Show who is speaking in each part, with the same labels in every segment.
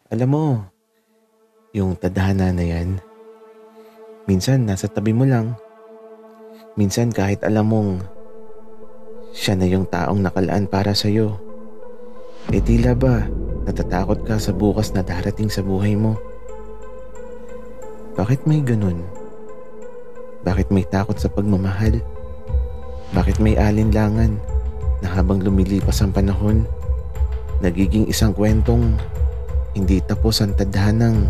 Speaker 1: Alam mo, yung tadhana na yan, minsan nasa tabi mo lang. Minsan kahit alam mong siya na yung taong nakalaan para sa'yo, tila ba natatakot ka sa bukas na darating sa buhay mo? Bakit may ganun? Bakit may takot sa pagmamahal? Bakit may alinlangan na habang lumilipas ang panahon, nagiging isang kwentong hindi tapos ang tadhanang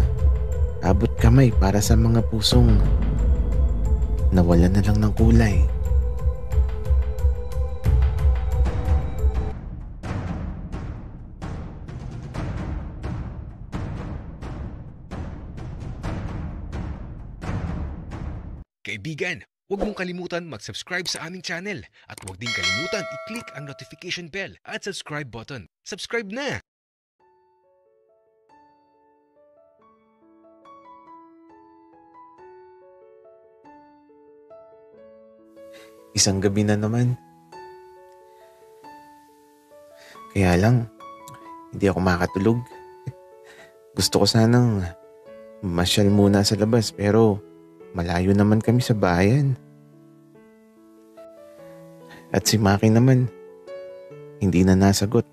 Speaker 1: abot kamay para sa mga pusong nawalan na lang ng kulay?
Speaker 2: Kaibigan, huwag mong kalimutan mag-subscribe sa aming channel at huwag din kalimutan i-click ang notification bell at subscribe button. Subscribe na!
Speaker 1: Isang gabi na naman. Kaya lang, hindi ako makatulog. Gusto ko sanang masyal muna sa labas pero malayo naman kami sa bayan. At si Maki naman, hindi na nasagot.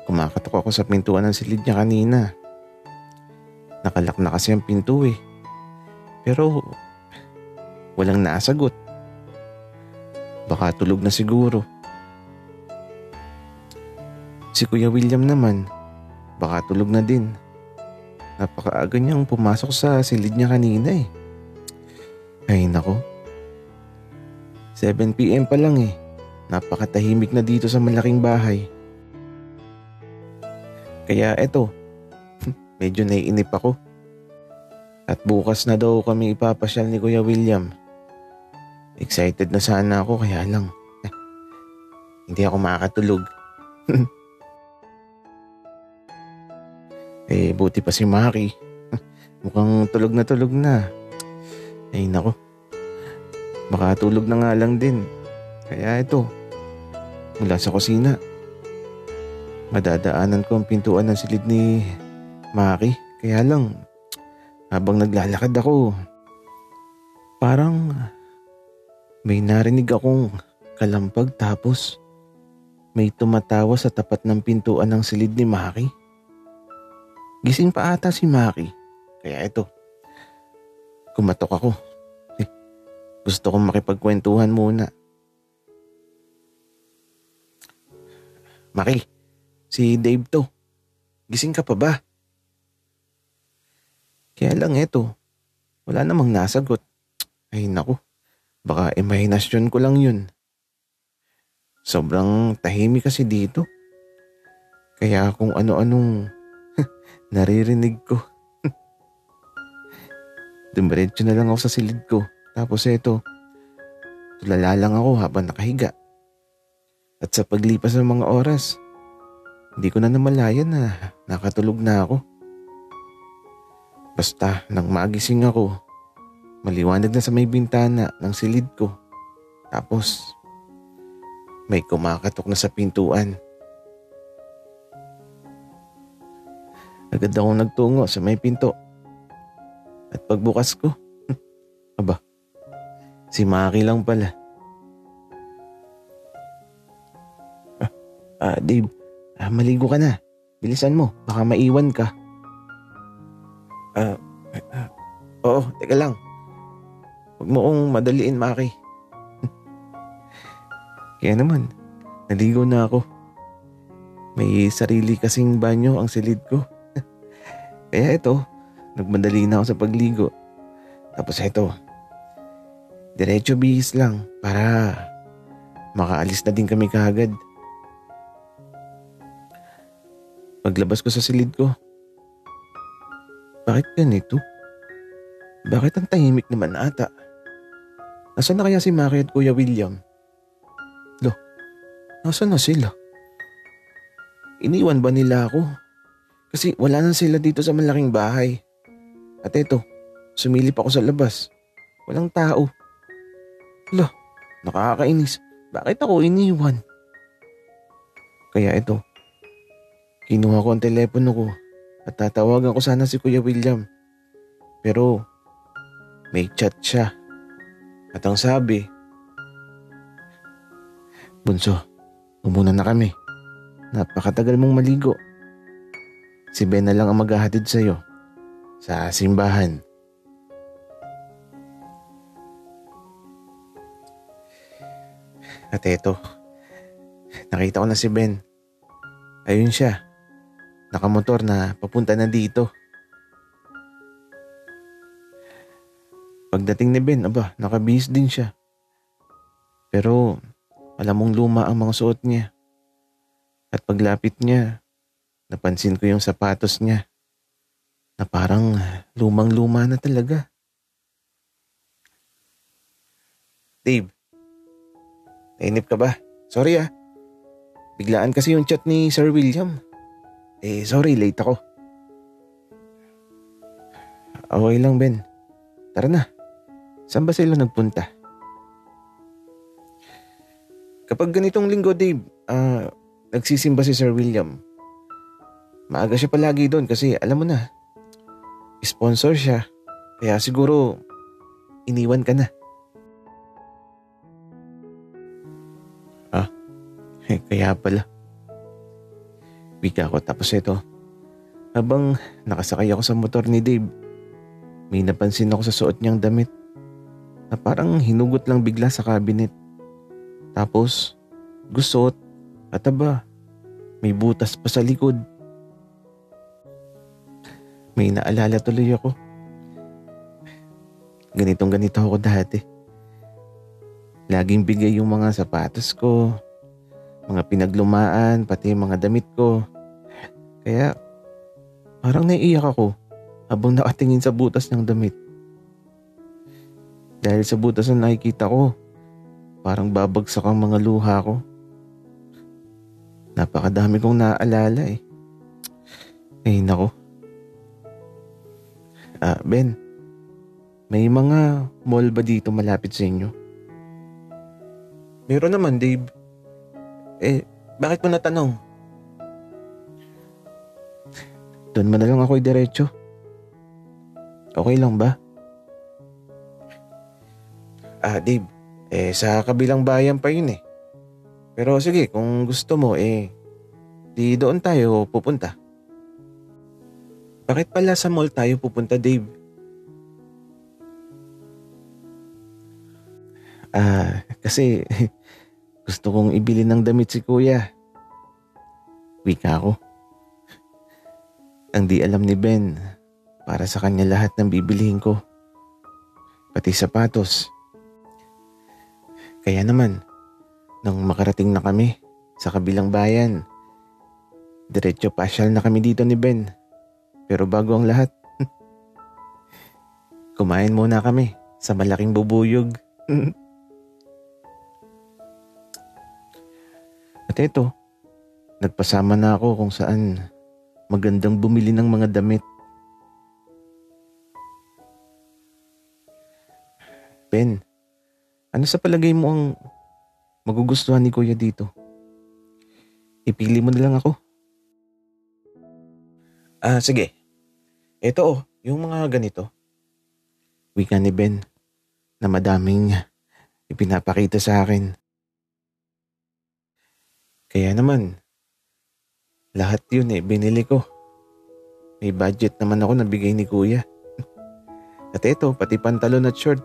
Speaker 1: Kumakatok ako sa pintuan ng silid niya kanina. Nakalak na kasi ang pinto eh. Pero walang nasagot. Baka tulog na siguro. Si Kuya William naman, baka tulog na din. Napakaaga niyang pumasok sa silid niya kanina eh. Ay nako. 7 PM pa lang eh. Napakatahimik na dito sa malaking bahay. Kaya eto, medyo naiinip ako. At bukas na daw kami ipapasyal ni Kuya William. Excited na sana ako kaya lang hindi ako makakatulog. Buti pa si Maki. Mukhang tulog na. Ay nako. Makatulog na nga lang din. Kaya ito, mula sa kusina, madadaanan ko ang pintuan ng silid ni Maki. Kaya lang, habang naglalakad ako, parang may narinig akong kalampag tapos may tumatawa sa tapat ng pintuan ng silid ni Maki. Gising pa ata si Maki. Kaya ito, kumatok ako. Gusto kong makipagkwentuhan muna. Maki, si Dave to. Gising ka pa ba? Kaya lang ito, wala namang nasagot. Ay naku. Baka imahinasyon ko lang yun. Sobrang tahimik kasi dito. Kaya kung ano-anong naririnig ko. Dumiretso na lang ako sa silid ko. Tapos eto, tulala lang ako habang nakahiga. At sa paglipas ng mga oras, hindi ko na namalayan na nakatulog na ako. Basta nang magising ako, maliwanag na sa may bintana ng silid ko. Tapos, may kumakatok na sa pintuan. Agad akong nagtungo sa may pinto. At pagbukas ko, aba, si Maki lang pala. Dave, maligo ka na. Bilisan mo, baka maiwan ka. Oo, teka lang. Huwag mo kong madaliin, Maki. Kaya naman, naligo na ako. May sarili kasing banyo ang silid ko. Kaya ito, nagmadali na ako sa pagligo. Tapos ito, diretso bihis lang para makaalis na din kami kaagad. Paglabas ko sa silid ko, bakit ganito? Bakit ang tahimik naman ata? Nasaan na kaya si Maki at Kuya William? Nasaan na sila? Iniwan ba nila ako? Kasi wala na sila dito sa malaking bahay. At eto, sumilip ako sa labas. Walang tao. Nakakainis. Bakit ako iniwan? Kaya eto, kinuha ko ang telepono ko at tatawagan ko sana si Kuya William. Pero may chat siya at ang sabi, "Bunso, umuna na kami. Napakatagal mong maligo. Si Ben na lang ang maghahatid sa'yo sa simbahan." At eto, nakita ko na si Ben. Ayun siya, nakamotor na papunta na dito. Pagdating ni Ben, nakabihis din siya. Pero alam mong luma ang mga suot niya. At paglapit niya, napansin ko yung sapatos niya na parang lumang-luma na talaga. "Dave, nainip ka ba? Sorry biglaan kasi yung chat ni Sir William. Sorry, late ako." "Okay lang, Ben. Tara na. Saan ba sila nagpunta?" Kapag ganitong linggo, Dave, nagsisimba si Sir William. Maaga siya palagi doon kasi alam mo na, sponsor siya. Kaya siguro iniwan ka na. Kaya pala. Wika ko, tapos ito. Habang nakasakay ako sa motor ni Dave, may napansin ako sa suot niyang damit na parang hinugot lang bigla sa cabinet. Tapos gusot at may butas pa sa likod. May naalala tuloy ako. Ganito ako dati. Laging bigay yung mga sapatos ko, mga pinaglumaan, pati mga damit ko. Kaya parang naiiyak ako habang nakatingin sa butas ng damit. Dahil sa butas na nakikita ko, parang babagsak ang mga luha ko. Napakadami kong naaalala Ay nako. Ben, may mga mall ba dito malapit sa inyo? Meron naman, Dave. Bakit mo natanong? Doon mo na lang ako diretso. Okay lang ba? Dave, sa kabilang bayan pa yun Pero sige, kung gusto mo di doon tayo pupunta. Bakit pala sa mall tayo pupunta, Dave? Kasi gusto kong ibili ng damit si Kuya. Wika ko. Ang di alam ni Ben, para sa kanya lahat ng bibilihin ko. Pati sapatos. Kaya naman, nang makarating na kami sa kabilang bayan, diretso pasyal na kami dito ni Ben. Pero bago ang lahat, kumain muna kami sa malaking bubuyog. At eto, nagpasama na ako kung saan magandang bumili ng mga damit. Ben, ano sa palagay mo ang magugustuhan ni Kuya dito? Ipili mo na lang ako. Sige. Ito yung mga ganito. Wika ni Ben na madaming ipinapakita sa akin. Kaya naman, lahat yun binili ko. May budget naman ako na bigay ni Kuya. At ito, pati pantalon at short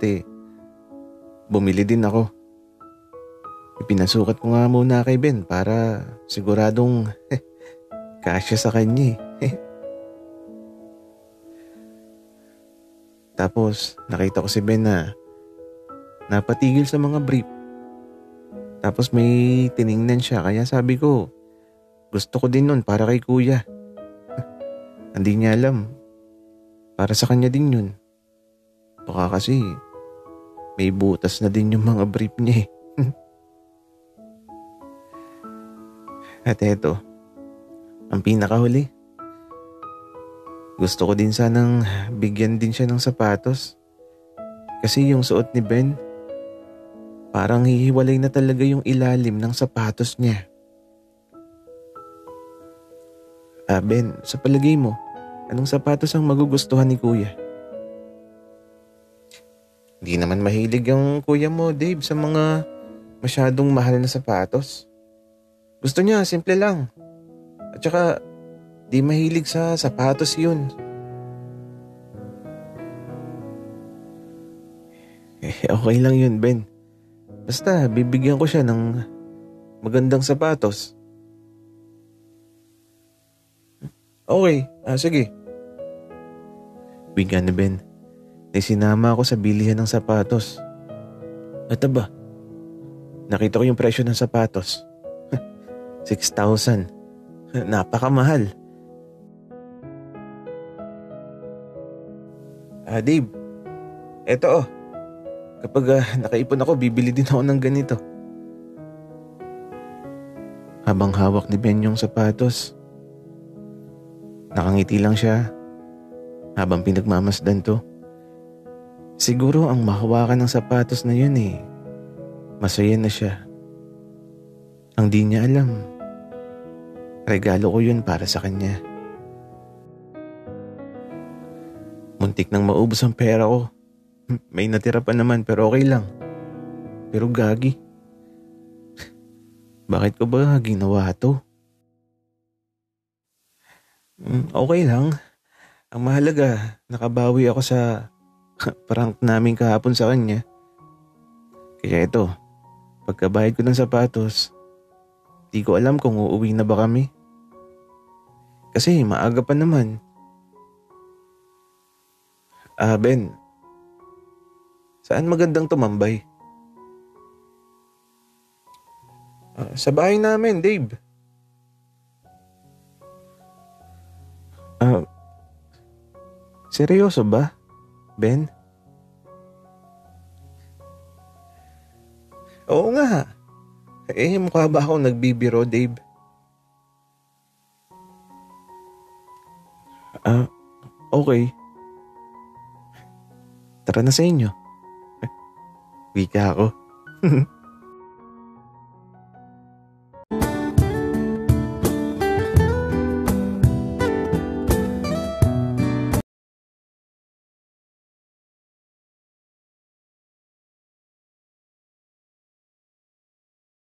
Speaker 1: bumili din ako. Ipinasukat ko nga muna kay Ben para siguradong kasya sa kanya Tapos nakita ko si Ben na napatigil sa mga brief. Tapos may tiningnan siya kaya sabi ko, gusto ko din nun para kay Kuya. Hindi niya alam. Para sa kanya din yun. Baka kasi may butas na din yung mga brief niya At eto, ang pinakahuli. Gusto ko din sanang bigyan din siya ng sapatos. Kasi yung suot ni Ben, parang hihiwalay na talaga yung ilalim ng sapatos niya. Ben, sa palagay mo, Anong sapatos ang magugustuhan ni kuya? Hindi naman mahilig yung kuya mo, Dave, sa mga masyadong mahal na sapatos. Gusto niya, simple lang. At saka, di mahilig sa sapatos yun. Okay lang yun, Ben. Basta, bibigyan ko siya ng magandang sapatos. Okay, sige. Bigyan ni Ben. Sinama ako sa bilihan ng sapatos. At aba, nakita ko yung presyo ng sapatos. 6,000. Napakamahal. Dave, eto kapag nakaipon ako, bibili din ako ng ganito. Habang hawak ni Ben yung sapatos, nakangiti lang siya habang pinagmamasdan to. Siguro ang mahawakan ng sapatos na yun masaya na siya. Ang di niya alam, regalo ko yun para sa kanya. Muntik nang maubos ang pera ko. May natira pa naman pero okay lang. Pero gagi. Bakit ko ba ginawa to? Okay lang. Ang mahalaga, nakabawi ako sa prank namin kahapon sa kanya. Kaya ito, pagkabayad ko ng sapatos, di ko alam kung uuwi na ba kami. Kasi maaga pa naman. Ben, saan magandang tumambay? Sa bahay namin, Dave. Seryoso ba, Ben? Oo nga. Mukha ba akong nagbibiro, Dave? Okay. Tara na sa inyo. Wika ako.